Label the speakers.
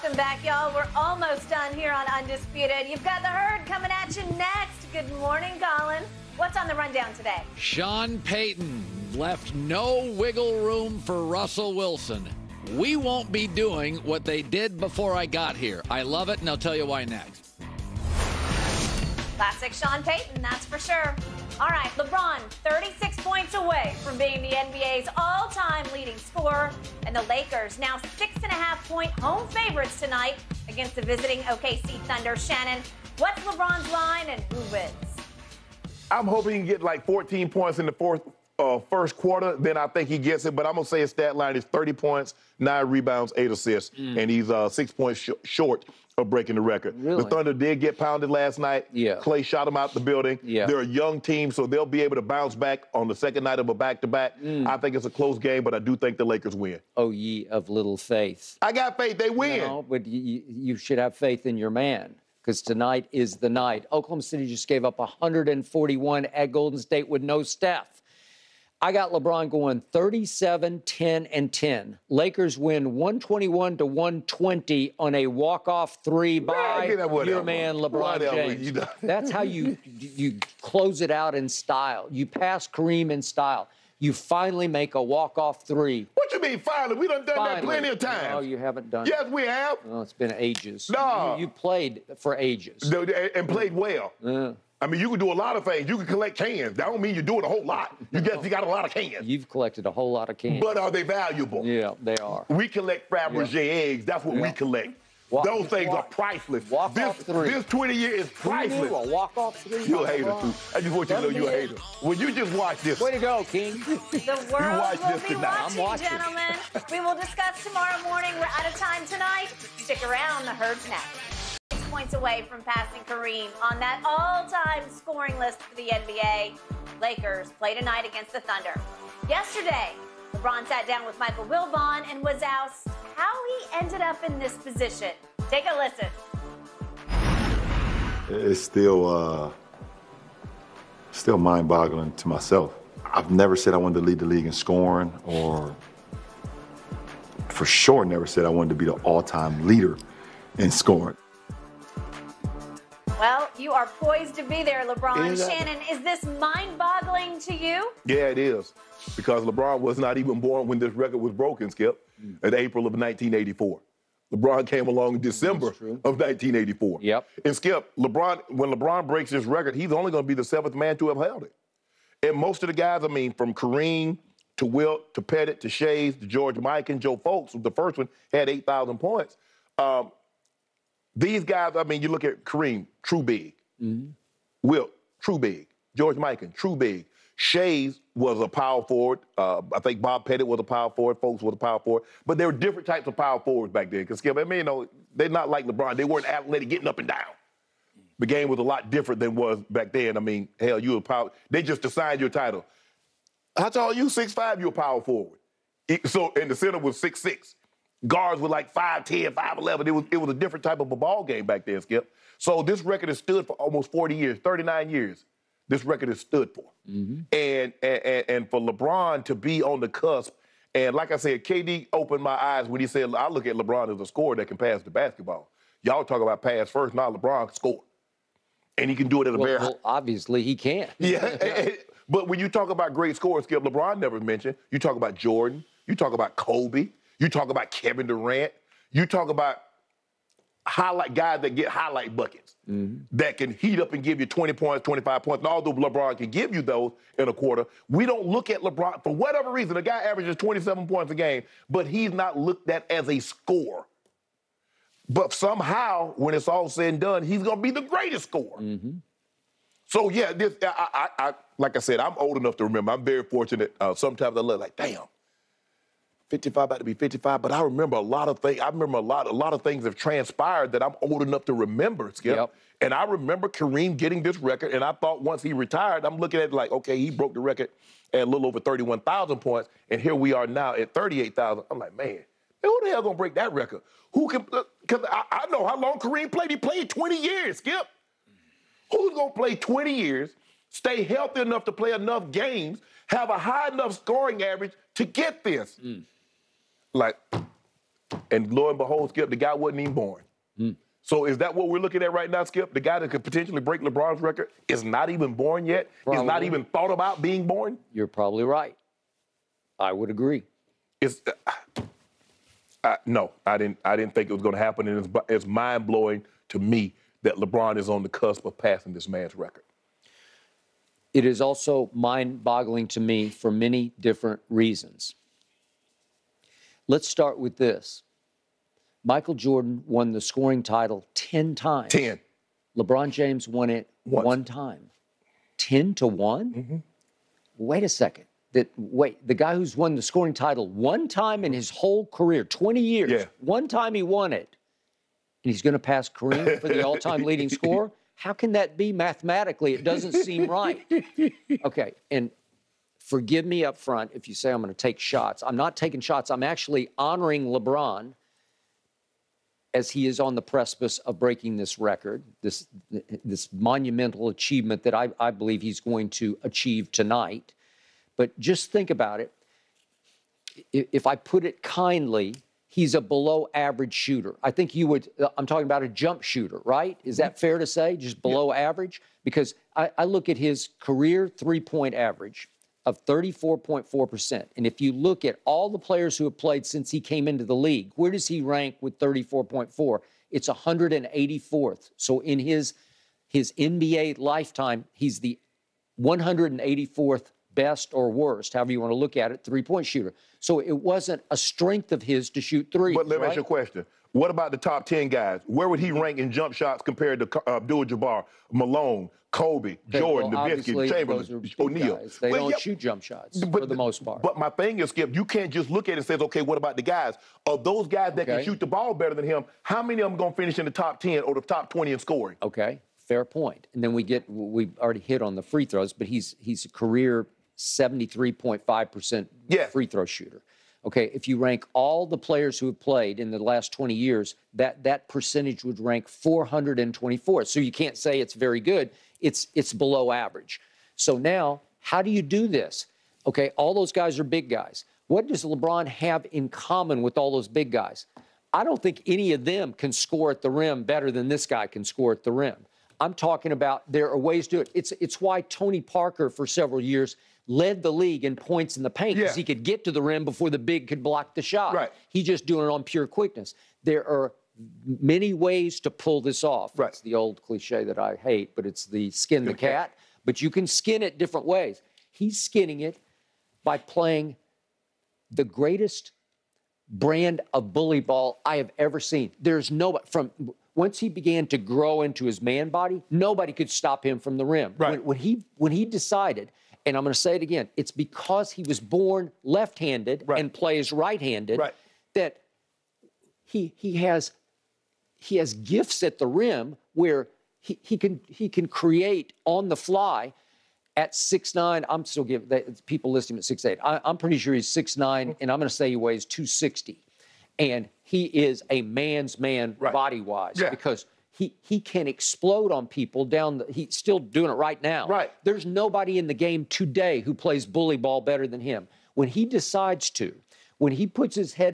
Speaker 1: Welcome back, y'all. We're almost done here on Undisputed. You've got the herd coming at you next. Good morning, Colin. What's on the rundown today?
Speaker 2: Sean Payton left no wiggle room for Russell Wilson. We won't be doing what they did before I got here. I love it, and I'll tell you why next.
Speaker 1: Classic Sean Payton, that's for sure. All right, LeBron, 36 points away from being the NBA's all-time leading scorer. And the Lakers, now 6.5-point home favorites tonight against the visiting OKC Thunder. Shannon, what's LeBron's line and who wins?
Speaker 3: I'm hoping he can get like 14 points in the first quarter. Then I think he gets it. But I'm going to say his stat line is 30 points, 9 rebounds, 8 assists. And he's 6 points short of breaking the record.
Speaker 4: Really?
Speaker 3: The Thunder did get pounded last night.
Speaker 4: Yeah.
Speaker 3: Clay shot him out the building.
Speaker 4: Yeah.
Speaker 3: They're a young team, so they'll be able to bounce back on the second night of a back-to-back. I think it's a close game, but I do think the Lakers win.
Speaker 4: Oh, ye of little faith.
Speaker 3: I got faith they win.
Speaker 4: No, but you should have faith in your man, because tonight is the night. Oklahoma City just gave up 141 at Golden State with no Steph. I got LeBron going 37, 10, and 10. Lakers win 121-120 on a walk-off three by your man, LeBron James. That's how you close it out in style. You pass Kareem in style. You finally make a walk-off three.
Speaker 3: What you mean finally? We done that plenty of times.
Speaker 4: No, you haven't done it.
Speaker 3: Yes, we have.
Speaker 4: Well, it's been ages.
Speaker 3: No.
Speaker 4: You played for ages.
Speaker 3: And played well. I mean, you can do a lot of things. You can collect cans. That don't mean you're doing a whole lot. You got a lot of cans.
Speaker 4: You've collected a whole lot of cans.
Speaker 3: But are they valuable?
Speaker 4: Yeah, they are.
Speaker 3: We collect Fabergé eggs. That's what we collect. Those things are priceless.
Speaker 4: Walk-off three.
Speaker 3: This 20 years is priceless.
Speaker 4: A walk-off three.
Speaker 3: You're a hater, too. I just want you to know you're a hater. When you just watch this.
Speaker 4: Way to go, King.
Speaker 1: The world
Speaker 3: watch
Speaker 1: will
Speaker 3: this
Speaker 1: be
Speaker 3: tonight.
Speaker 1: watching,
Speaker 4: I'm watching.
Speaker 1: gentlemen. We will discuss tomorrow morning. We're out of time tonight. Stick around. The herd's next. 6 points away from passing Kareem on that all-time scoring list for the NBA. Lakers play tonight against the Thunder. Yesterday, LeBron sat down with Michael Wilbon and was asked how he ended up in this position. Take a listen.
Speaker 5: It's still mind-boggling to myself. I've never said I wanted to lead the league in scoring, or for sure never said I wanted to be the all-time leader in scoring.
Speaker 1: Well, you are poised to be there, LeBron. Shannon, is this mind-boggling to you?
Speaker 3: Yeah, it is. Because LeBron was not even born when this record was broken, Skip, in April of 1984. LeBron came along in December of 1984.
Speaker 4: Yep.
Speaker 3: And Skip, when LeBron breaks this record, he's only going to be the 7th man to have held it. And most of the guys, I mean, from Kareem to Wilt to Pettit to Shays to George Mikan, Joe Folks, the first one had 8,000 points. These guys, I mean, you look at Kareem, true big. Wilt, true big. George Mikan, true big. Shays was a power forward. I think Bob Pettit was a power forward. Folks was a power forward. But there were different types of power forwards back then. Because, Skip, I mean, you know, they're not like LeBron. They weren't athletic getting up and down. The game was a lot different than was back then. I mean, hell, you were power. They just assigned your title. How tall are you? 6'5", you're a power forward. So, and the center was 6'6". Guards were like 5'10", 5'11". It was a different type of a ball game back then, Skip. So this record has stood for almost 40 years, 39 years. This record has stood for. And for LeBron to be on the cusp, and like I said, KD opened my eyes when he said, I look at LeBron as a scorer that can pass the basketball. Y'all talk about pass first, now LeBron can score. And he can do it at a very high.
Speaker 4: Well, obviously he can.
Speaker 3: Yeah, but when you talk about great scorers, Skip, LeBron never mentioned, you talk about Jordan, you talk about Kobe, you talk about Kevin Durant, you talk about guys that get highlight buckets, that can heat up and give you 20 points, 25 points. And although LeBron can give you those in a quarter, we don't look at LeBron, for whatever reason, the guy averages 27 points a game, but he's not looked at as a scorer. But somehow, when it's all said and done, he's going to be the greatest scorer. So, yeah, like I said, I'm old enough to remember. I'm very fortunate. Sometimes I look like, damn, 55 about to be 55, but I remember a lot of things. I remember a lot of things have transpired that I'm old enough to remember, Skip. And I remember Kareem getting this record, and I thought once he retired, I'm looking at it like, okay, he broke the record at a little over 31,000 points, and here we are now at 38,000. I'm like, man, who the hell gonna break that record? Who can? Because I know how long Kareem played. He played 20 years, Skip. Who's gonna play 20 years, stay healthy enough to play enough games, have a high enough scoring average to get this? Like, And lo and behold, Skip, the guy wasn't even born. So is that what we're looking at right now, Skip? The guy that could potentially break LeBron's record is not even born yet?
Speaker 4: Probably.
Speaker 3: Is not even thought about being born?
Speaker 4: You're probably right. I would agree.
Speaker 3: No, I didn't think it was going to happen, and it's mind-blowing to me that LeBron is on the cusp of passing this man's record.
Speaker 4: It is also mind-boggling to me for many different reasons. Let's start with this. Michael Jordan won the scoring title 10 times.
Speaker 3: 10.
Speaker 4: LeBron James won it one time. 10 to 1?
Speaker 3: Mm-hmm.
Speaker 4: Wait a second. The guy who's won the scoring title one time in his whole career, 20 years, one time he won it, and he's going to pass Kareem for the all-time leading scorer? How can that be mathematically? It doesn't seem right. Okay, and forgive me up front if you say I'm going to take shots. I'm not taking shots. I'm actually honoring LeBron as he is on the precipice of breaking this record, this monumental achievement that I believe he's going to achieve tonight. But just think about it. If I put it kindly, he's a below average shooter. I think you would, I'm talking about a jump shooter, right? Is that fair to say? Just below average? Because I look at his career three-point average of 34.4%. And if you look at all the players who have played since he came into the league, where does he rank with 34.4? It's 184th. So in his NBA lifetime, he's the 184th best or worst, however you want to look at it, three-point shooter. So it wasn't a strength of his to shoot threes.
Speaker 3: But let me ask you a question. What about the top 10 guys? Where would he rank in jump shots compared to Abdul-Jabbar, Malone, Kobe, Jordan, Nowitzki, Chamberlain, O'Neal?
Speaker 4: They don't shoot jump shots for the most part.
Speaker 3: But my thing is, Skip, you can't just look at it and say, okay, what about the guys? Of those guys that can shoot the ball better than him, how many of them going to finish in the top 10 or the top 20 in scoring?
Speaker 4: Okay, fair point. And then we've already hit on the free throws, but he's a career 73.5% free throw shooter. Okay, if you rank all the players who have played in the last 20 years, that percentage would rank 424th. So you can't say it's very good. It's below average. So now, how do you do this? Okay, all those guys are big guys. What does LeBron have in common with all those big guys? I don't think any of them can score at the rim better than this guy can score at the rim. I'm talking about there are ways to do it. It's why Tony Parker, for several years, led the league in points in the paint because he could get to the rim before the big could block the shot.
Speaker 3: Right.
Speaker 4: He's just doing it on pure quickness. There are many ways to pull this off.
Speaker 3: Right.
Speaker 4: It's the old cliche that I hate, but it's the skin the cat. But you can skin it different ways. He's skinning it by playing the greatest brand of bully ball I have ever seen. There's nobody once he began to grow into his man body, nobody could stop him from the rim.
Speaker 3: Right.
Speaker 4: When he decided, and I'm going to say it again, it's because he was born left-handed and plays right-handed that he has gifts at the rim where he can create on the fly at 6'9". I'm still giving people listing him at 6'8". I'm pretty sure he's 6'9", and I'm going to say he weighs 260. And he is a man's man body-wise because he can explode on people he's still doing it right now.
Speaker 3: Right.
Speaker 4: There's nobody in the game today who plays bully ball better than him. When he decides to, when he puts his head